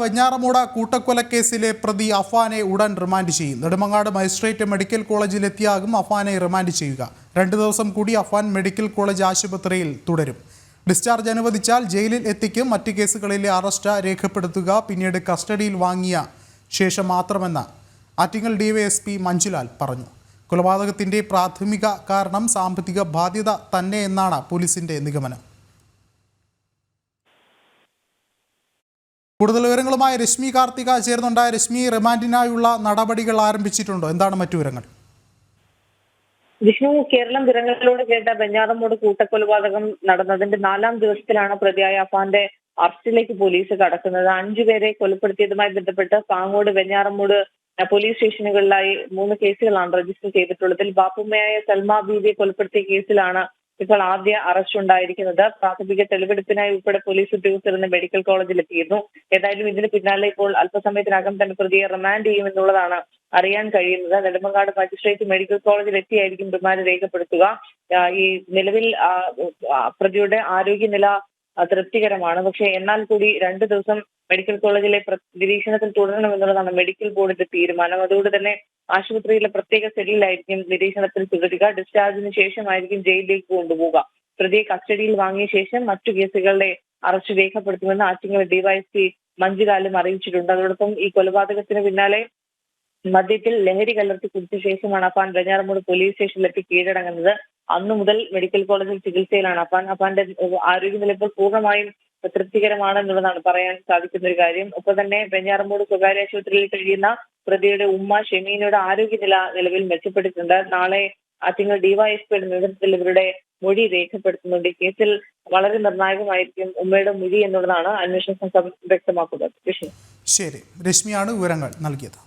വെഞ്ഞാറമൂട് കൂട്ടക്കൊലക്കേസിലെ പ്രതി അഫാനെ ഉടൻ റിമാൻഡ് ചെയ്യും. നെടുമങ്ങാട് മജിസ്ട്രേറ്റ് മെഡിക്കൽ കോളേജിലെത്തിയാകും അഫാനെ റിമാൻഡ് ചെയ്യുക. 2 ദിവസം കൂടി അഫാൻ മെഡിക്കൽ കോളേജ് ആശുപത്രിയിൽ തുടരും. ഡിസ്ചാർജ് അനുവദിച്ചാൽ ജയിലിൽ എത്തിക്കും. മറ്റ് കേസുകളിലെ അറസ്റ്റ് രേഖപ്പെടുത്തുക പിന്നീട് കസ്റ്റഡിയിൽ വാങ്ങിയ ശേഷം മാത്രമെന്ന് ആറ്റിങ്ങൽ ഡിവൈഎസ്പി മഞ്ജുലാൽ പറഞ്ഞു. കൊലപാതകത്തിന്റെ പ്രാഥമിക കാരണം സാമ്പത്തിക ബാധ്യത തന്നെ എന്നാണ് പോലീസിന്റെ നിഗമനം. കൂടുതൽ വിവരങ്ങളുമായി രശ്മി കാർത്തിക ചേർന്നുണ്ട്. രശ്മി, റിമാൻഡിനായുള്ള നടപടികൾ ആരംഭിച്ചിട്ടുണ്ടോ? എന്താണ് മറ്റു വിവരങ്ങൾ? വിഷ്ണു, കേരളം വിവരങ്ങളിലൂടെ കേട്ട വെഞ്ഞാറമൂട് കൂട്ടക്കൊലപാതകം നടന്നതിന്റെ 4ാം ദിവസത്തിലാണ് പ്രതിയായ അഫാന്റെ അറസ്റ്റിലേക്ക് പോലീസ് കടക്കുന്നത്. 5 പേരെ കൊലപ്പെടുത്തിയതുമായി ബന്ധപ്പെട്ട് പാങ്ങോട്, വെഞ്ഞാറമൂട് പോലീസ് സ്റ്റേഷനുകളിലായി 3 കേസുകളാണ് രജിസ്റ്റർ ചെയ്തിട്ടുള്ളത്. ബാപ്പുമ്മയായ സൽമ ബീവിയെ കൊലപ്പെടുത്തിയ കേസിലാണ് ഇപ്പോൾ ആദ്യ അറസ്റ്റ് ഉണ്ടായിരിക്കുന്നത്. പ്രാഥമിക തെളിവെടുപ്പിനായി ഉൾപ്പെടെ പോലീസ് ഉദ്യോഗസ്ഥർ ഇന്ന് മെഡിക്കൽ കോളേജിൽ എത്തിയിരുന്നു. ഏതായാലും ഇതിന് പിന്നാലെ ഇപ്പോൾ അല്പസമയത്തിനകം തന്നെ പ്രതിയെ റിമാൻഡ് ചെയ്യുമെന്നുള്ളതാണ് അറിയാൻ കഴിയുന്നത്. നെടുമങ്ങാട് മജിസ്ട്രേറ്റ് മെഡിക്കൽ കോളേജിൽ എത്തിയായിരിക്കും റിമാൻഡ് രേഖപ്പെടുത്തുക. ഈ നിലവിൽ പ്രതിയുടെ ആരോഗ്യനില തൃപ്തികരമാണ്. പക്ഷേ എന്നാൽ കൂടി 2 ദിവസം മെഡിക്കൽ കോളേജിലെ നിരീക്ഷണത്തിൽ തുടരണമെന്നുള്ളതാണ് മെഡിക്കൽ ബോർഡിന്റെ തീരുമാനം. അതുകൊണ്ട് തന്നെ ആശുപത്രിയിലെ പ്രത്യേക സെല്ലിലായിരിക്കും നിരീക്ഷണത്തിൽ തുടരുക. ഡിസ്ചാർജിന് ശേഷമായിരിക്കും ജയിലിലേക്ക് കൊണ്ടുപോവുക. പ്രതിയെ കസ്റ്റഡിയിൽ വാങ്ങിയ ശേഷം മറ്റു കേസുകളുടെ അറസ്റ്റ് രേഖപ്പെടുത്തുമെന്ന് ആറ്റിങ്ങൽ ഡിവൈഎസ്പി മഞ്ജുലാലും അറിയിച്ചിട്ടുണ്ട്. അതോടൊപ്പം ഈ കൊലപാതകത്തിന് പിന്നാലെ മദ്യത്തിൽ ലഹരി കലർത്തി കുടിച്ച ശേഷമാണ് അഫാൻ വെഞ്ഞാറമൂട് പോലീസ് സ്റ്റേഷനിലെത്തി കീഴടങ്ങുന്നത്. അന്നു മുതൽ മെഡിക്കൽ കോളേജിൽ ചികിത്സയിലാണ് അഫാൻ. അഫാന്റെ ആരോഗ്യനില ഇപ്പോൾ പൂർണ്ണമായും തൃപ്തികരമാണെന്നുള്ളതാണ് പറയാൻ സാധിക്കുന്ന ഒരു കാര്യം. ഒപ്പം തന്നെ വെഞ്ഞാറമൂട് സ്വകാര്യ ആശുപത്രിയിൽ കഴിയുന്ന പ്രതിയുടെ ഉമ്മ ഷെമീനയുടെ ആരോഗ്യനില നിലവിൽ മെച്ചപ്പെട്ടിട്ടുണ്ട്. നാളെ ആറ്റിങ്ങൽ ഡിവൈഎസ്പിയുടെ നേതൃത്വത്തിൽ ഇവരുടെ മൊഴി രേഖപ്പെടുത്തുന്നുണ്ട്. ഈ കേസിൽ വളരെ നിർണായകമായിരിക്കും ഉമ്മയുടെ മൊഴി എന്നുള്ളതാണ് അന്വേഷണ സംഘം വ്യക്തമാക്കുന്നത്. ശരി, രശ്മിയാണ് വിവരങ്ങൾ നൽകിയത്.